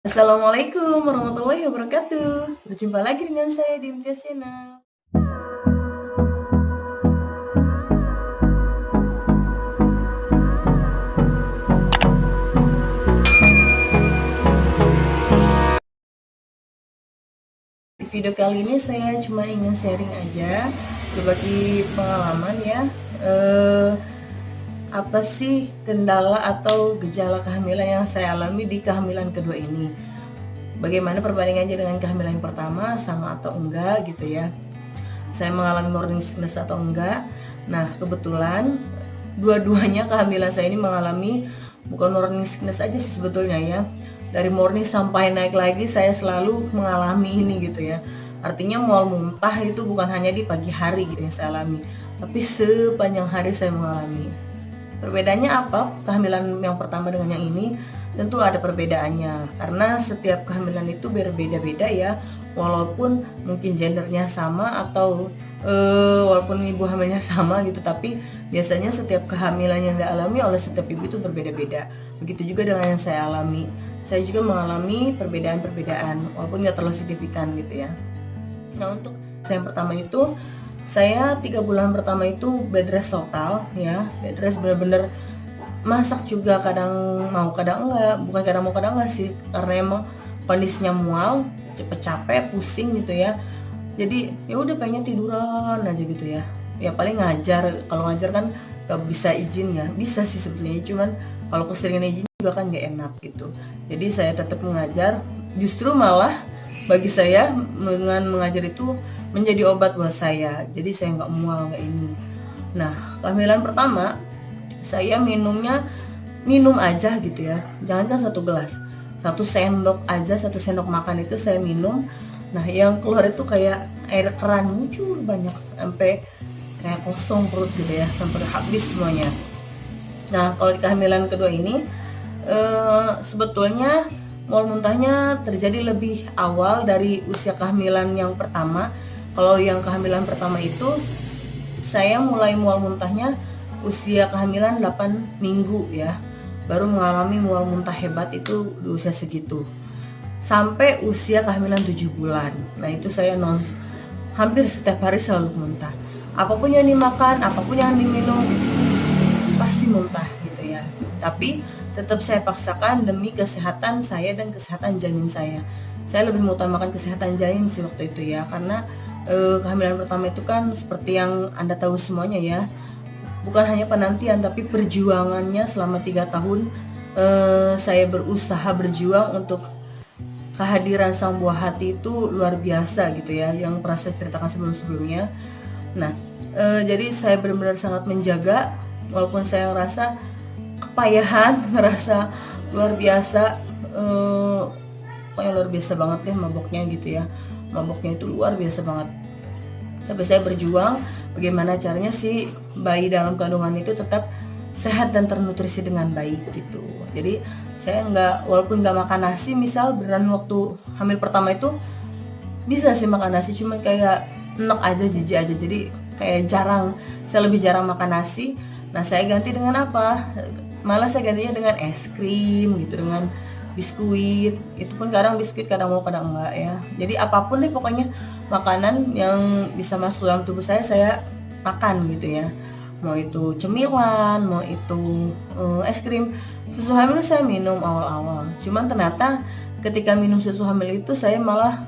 Assalamualaikum warahmatullahi wabarakatuh. Berjumpa lagi dengan saya di Imtiaz Channel. Di video kali ini saya cuma ingin sharing aja, berbagi pengalaman ya. Apa sih kendala atau gejala kehamilan yang saya alami di kehamilan kedua ini? Bagaimana perbandingannya dengan kehamilan yang pertama, sama atau enggak gitu ya? Saya mengalami morning sickness atau enggak? Nah, kebetulan dua-duanya kehamilan saya ini mengalami bukan morning sickness aja sih sebetulnya ya. Dari morning sampai naik lagi saya selalu mengalami ini gitu ya. Artinya mual muntah itu bukan hanya di pagi hari gitu yang saya alami, tapi sepanjang hari saya mengalami. Perbedaannya apa kehamilan yang pertama dengan yang ini? Tentu ada perbedaannya karena setiap kehamilan itu berbeda-beda ya, walaupun mungkin gendernya sama atau walaupun ibu hamilnya sama gitu, tapi biasanya setiap kehamilan yang dialami oleh setiap ibu itu berbeda-beda. Begitu juga dengan yang saya alami. Saya juga mengalami perbedaan-perbedaan walaupun nggak terlalu signifikan gitu ya. Nah, untuk yang pertama itu saya 3 bulan pertama itu bed rest total ya. Bed rest bener-bener masak juga kadang mau kadang enggak, bukan kadang mau kadang enggak sih, karena emang kondisinya mual, cepet capek, pusing gitu ya. Jadi ya udah pengen tiduran aja gitu ya. Ya paling ngajar, kalau ngajar kan gak bisa izin ya, bisa sih sebenarnya, cuman kalau keseringan izin juga kan gak enak gitu. Jadi saya tetap mengajar, justru malah bagi saya dengan mengajar itu menjadi obat buat saya. Jadi saya nggak mual nggak ini. Nah, kehamilan pertama saya minum aja gitu ya. Jangankan 1 gelas, 1 sendok aja, 1 sendok makan itu saya minum. Nah, yang keluar itu kayak air keran muncul banyak sampai kayak kosong perut gitu ya, sampai habis semuanya. Nah, kalau di kehamilan kedua ini sebetulnya mual muntahnya terjadi lebih awal dari usia kehamilan yang pertama. Kalau yang kehamilan pertama itu saya mulai mual muntahnya usia kehamilan 8 minggu ya. Baru mengalami mual muntah hebat itu di usia segitu. Sampai usia kehamilan 7 bulan. Nah, itu saya hampir setiap hari selalu muntah. Apapun yang dimakan, apapun yang diminum pasti muntah gitu ya. Tapi tetap saya paksakan demi kesehatan saya dan kesehatan janin saya. Saya lebih mengutamakan kesehatan janin sih waktu itu ya, karena kehamilan pertama itu kan seperti yang Anda tahu semuanya ya, bukan hanya penantian tapi perjuangannya selama 3 tahun. Saya berusaha berjuang untuk kehadiran sang buah hati itu luar biasa gitu ya, yang pernah saya ceritakan sebelum-sebelumnya. Nah, jadi saya benar-benar sangat menjaga, walaupun saya ngerasa kepayahan, ngerasa luar biasa, pokoknya luar biasa banget deh maboknya gitu ya. Maboknya itu luar biasa banget. Tapi saya berjuang bagaimana caranya si bayi dalam kandungan itu tetap sehat dan ternutrisi dengan baik gitu. Jadi saya walaupun nggak makan nasi, misal beneran waktu hamil pertama itu bisa sih makan nasi, cuma kayak enak aja, jijik aja. Jadi kayak saya lebih jarang makan nasi. Nah, saya ganti dengan apa? Malah saya gantinya dengan es krim gitu, dengan biskuit. Itu pun kadang biskuit kadang mau kadang enggak ya. Jadi apapun deh pokoknya makanan yang bisa masuk dalam tubuh saya makan gitu ya. Mau itu cemilan, mau itu es krim. Susu hamil saya minum awal-awal. Cuman ternyata ketika minum susu hamil itu saya malah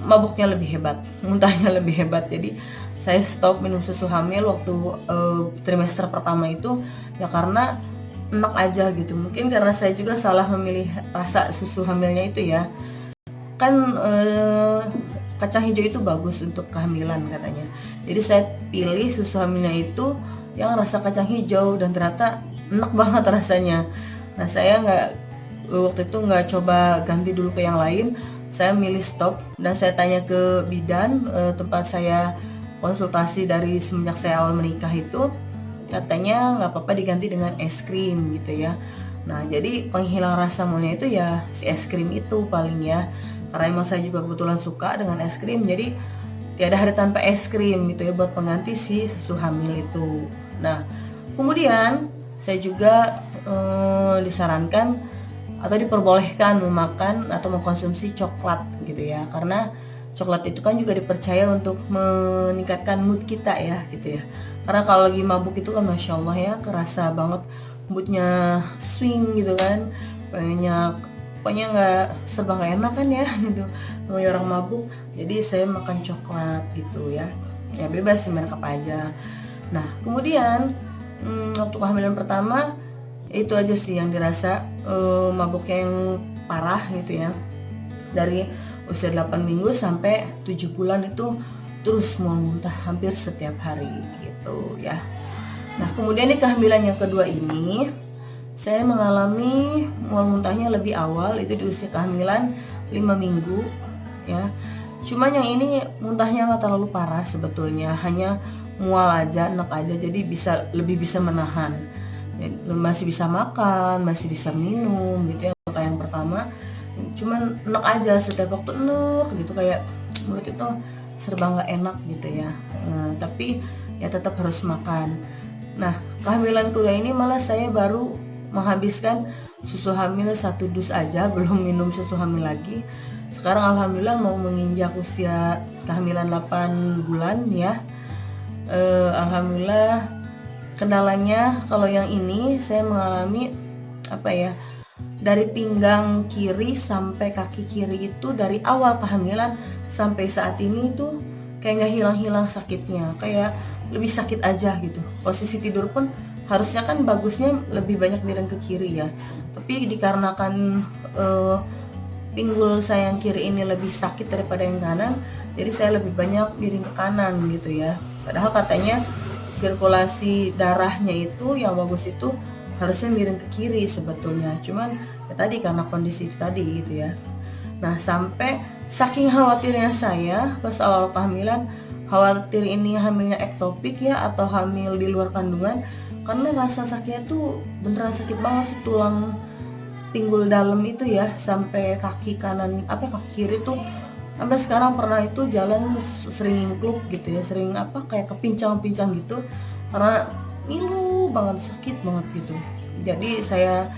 mabuknya lebih hebat, muntahnya lebih hebat. Jadi saya stop minum susu hamil waktu trimester pertama itu ya, karena enak aja gitu. Mungkin karena saya juga salah memilih rasa susu hamilnya itu ya. Kan kacang hijau itu bagus untuk kehamilan katanya. Jadi saya pilih susu hamilnya itu yang rasa kacang hijau, dan ternyata enak banget rasanya. Nah, saya waktu itu nggak coba ganti dulu ke yang lain. Saya milih stop, dan saya tanya ke bidan tempat saya konsultasi dari semenjak saya awal menikah itu, katanya nggak apa-apa diganti dengan es krim gitu ya. Nah, jadi penghilang rasa mualnya itu ya si es krim itu paling ya, karena emang saya juga kebetulan suka dengan es krim. Jadi tiada hari tanpa es krim gitu ya, buat pengganti si susu hamil itu. Nah, kemudian saya juga disarankan atau diperbolehkan memakan atau mengkonsumsi coklat gitu ya, karena coklat itu kan juga dipercaya untuk meningkatkan mood kita ya gitu ya. Karena kalau lagi mabuk itu kan Masya Allah ya, kerasa banget moodnya swing gitu kan, banyak pokoknya nggak serba nggak enak kan ya gitu namanya orang mabuk. Jadi saya makan coklat gitu ya, ya bebas sih merek apa aja. Nah kemudian waktu kehamilan pertama itu aja sih yang dirasa mabuknya yang parah gitu ya, dari usia 8 minggu sampai 7 bulan itu terus mual muntah hampir setiap hari gitu ya. Nah kemudian di kehamilan yang kedua ini saya mengalami mual muntahnya lebih awal, itu di usia kehamilan 5 minggu ya. Cuman yang ini muntahnya nggak terlalu parah sebetulnya, hanya mual aja, enak aja, jadi lebih bisa menahan. Jadi, masih bisa makan, masih bisa minum gitu ya kayak yang pertama. Cuman enak aja, setiap waktu enak gitu, kayak mulut itu serba nggak enak gitu ya. Tapi ya tetap harus makan. Nah kehamilan kedua ini malah saya baru menghabiskan susu hamil 1 dus aja, belum minum susu hamil lagi. Sekarang alhamdulillah mau menginjak usia kehamilan 8 bulan ya. Alhamdulillah. Kendalanya kalau yang ini saya mengalami apa ya, dari pinggang kiri sampai kaki kiri itu dari awal kehamilan sampai saat ini tuh kayak nggak hilang-hilang sakitnya, kayak lebih sakit aja gitu. Posisi tidur pun harusnya kan bagusnya lebih banyak miring ke kiri ya, tapi dikarenakan pinggul saya yang kiri ini lebih sakit daripada yang kanan, jadi saya lebih banyak miring ke kanan gitu ya. Padahal katanya sirkulasi darahnya itu yang bagus itu harusnya miring ke kiri sebetulnya, cuman ya tadi karena kondisi tadi gitu ya. Nah sampai saking khawatirnya saya pas awal kehamilan, khawatir ini hamilnya ektopik ya atau hamil di luar kandungan, karena rasa sakitnya tuh beneran sakit banget sih, tulang pinggul dalam itu ya sampai kaki kanan kaki kiri tuh sampai sekarang pernah itu jalan sering ngingkluk gitu ya, sering kayak kepincang-pincang gitu karena ngilu banget, sakit banget gitu. Jadi saya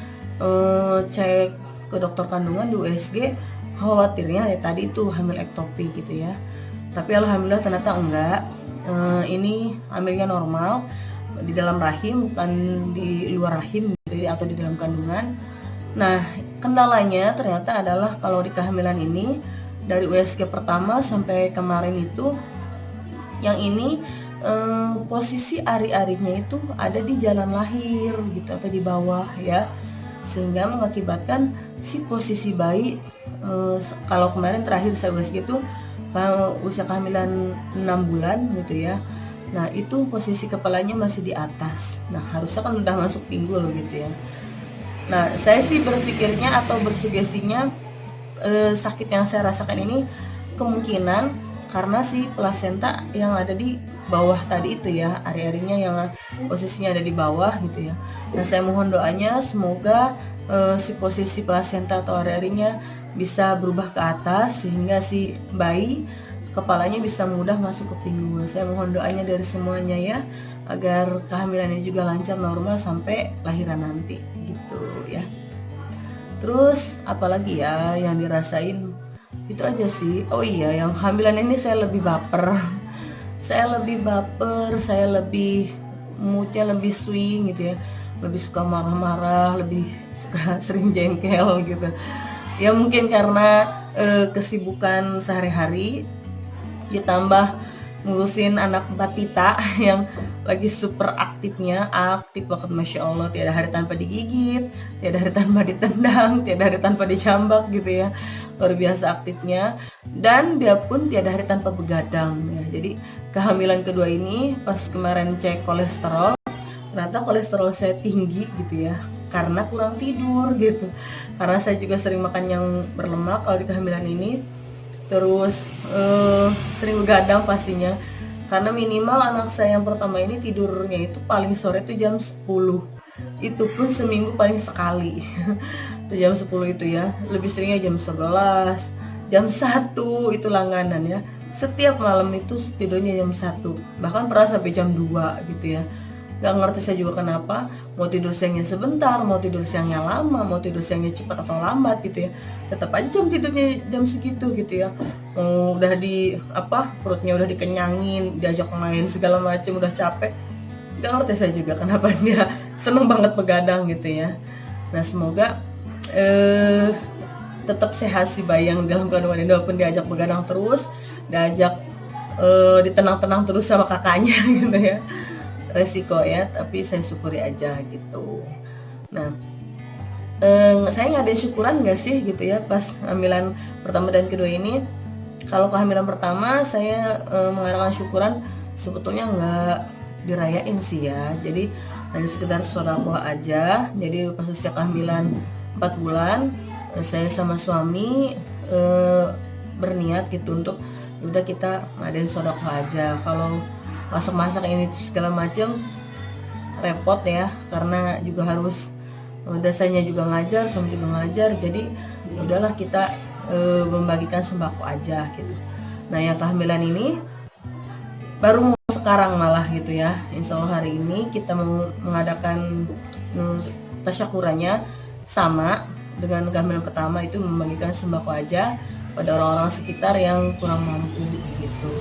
cek ke dokter kandungan di USG, khawatirnya ya tadi itu hamil ektopik gitu ya. Tapi alhamdulillah ternyata enggak, ini hamilnya normal di dalam rahim, bukan di luar rahim gitu ya, atau di dalam kandungan. Nah kendalanya ternyata adalah kalau di kehamilan ini dari USG pertama sampai kemarin itu yang ini posisi ari-arinya itu ada di jalan lahir gitu atau di bawah ya, sehingga mengakibatkan si posisi bayi kalau kemarin terakhir saya USG itu usia kehamilan 6 bulan gitu ya. Nah itu posisi kepalanya masih di atas, nah harusnya kan udah masuk pinggul gitu ya. Nah saya sih berpikirnya atau bersugestinya sakit yang saya rasakan ini kemungkinan karena si plasenta yang ada di bawah tadi itu ya, ari-arinya yang posisinya ada di bawah gitu ya. Nah saya mohon doanya semoga si posisi plasenta atau ari-arinya bisa berubah ke atas sehingga si bayi kepalanya bisa mudah masuk ke pinggul. Saya mohon doanya dari semuanya ya, agar kehamilannya juga lancar normal sampai lahiran nanti gitu ya. Terus apalagi ya yang dirasain, itu aja sih. Oh iya, yang hamilan ini saya lebih baper saya lebih moodnya lebih swing gitu ya, lebih suka marah-marah, lebih suka sering jengkel gitu ya. Mungkin karena kesibukan sehari-hari ditambah ngurusin anak batita yang lagi super aktif banget Masya Allah, tiada hari tanpa digigit, tiada hari tanpa ditendang, tiada hari tanpa dicambak gitu ya, luar biasa aktifnya. Dan dia pun tiada hari tanpa begadang ya. Jadi kehamilan kedua ini pas kemarin cek kolesterol, ternyata kolesterol saya tinggi gitu ya, karena kurang tidur gitu, karena saya juga sering makan yang berlemak kalau di kehamilan ini. Terus sering begadang pastinya, karena minimal anak saya yang pertama ini tidurnya itu paling sore itu jam 10, itu pun seminggu paling sekali itu jam 10 itu ya, lebih seringnya jam 11, jam 1 itu langganan ya. Setiap malam itu tidurnya jam 1, bahkan pernah sampai jam 2 gitu ya. Gak ngerti saya juga kenapa mau tidur siangnya sebentar, mau tidur siangnya lama, mau tidur siangnya cepat atau lambat gitu ya, tetap aja jam tidurnya jam segitu gitu ya. Mau udah di perutnya udah dikenyangin, diajak main segala macam, udah capek, gak ngerti saya juga kenapa dia seneng banget begadang gitu ya. Nah semoga tetap sehat si Bayang dalam kandungan ini, walaupun diajak begadang terus, diajak ditenang-tenang terus sama kakaknya gitu ya, resiko ya, tapi saya syukuri aja gitu. Nah saya ngadain syukuran gak sih gitu ya pas kehamilan pertama dan kedua ini. Kalau kehamilan pertama saya mengadakan syukuran sebetulnya nggak dirayain sih ya, jadi hanya sekedar sedekah aja. Jadi pas usia kehamilan 4 bulan saya sama suami berniat gitu untuk udah kita ngadain sedekah aja. Kalau masak-masak ini segala macam repot ya, karena juga harus dasarnya juga ngajar, sama juga ngajar, jadi udahlah kita membagikan sembako aja gitu. Nah yang kehamilan ini baru mau sekarang malah gitu ya, insya Allah hari ini kita mau mengadakan tasyakurannya sama dengan kehamilan pertama, itu membagikan sembako aja pada orang-orang sekitar yang kurang mampu gitu.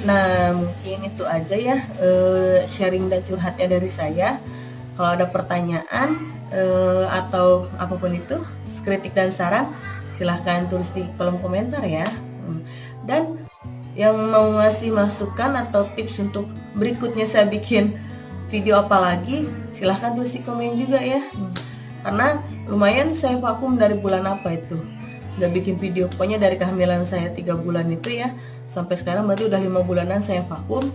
Nah mungkin itu aja ya sharing dan curhatnya dari saya. Kalau ada pertanyaan atau apapun itu, kritik dan saran, silahkan tulis di kolom komentar ya. Dan yang mau ngasih masukan atau tips untuk berikutnya saya bikin video apa lagi, silahkan tulis di komen juga ya. Karena lumayan saya vakum dari bulan apa itu, gak bikin video, pokoknya dari kehamilan saya 3 bulan itu ya sampai sekarang berarti udah 5 bulanan saya vakum,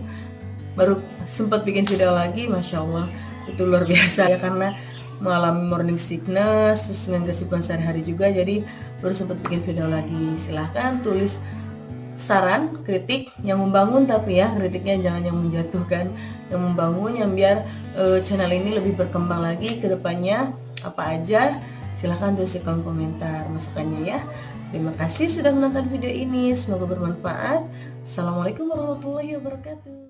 baru sempat bikin video lagi. Masya Allah itu luar biasa ya, karena mengalami morning sickness terus dengan kesibukan sehari-hari juga, jadi baru sempat bikin video lagi. Silahkan tulis saran, kritik yang membangun, tapi ya kritiknya jangan yang menjatuhkan, yang membangun, yang biar channel ini lebih berkembang lagi ke depannya. Apa aja silahkan tulis di kolom komentar masukannya ya. Terima kasih sudah menonton video ini, semoga bermanfaat. Assalamualaikum warahmatullahi wabarakatuh.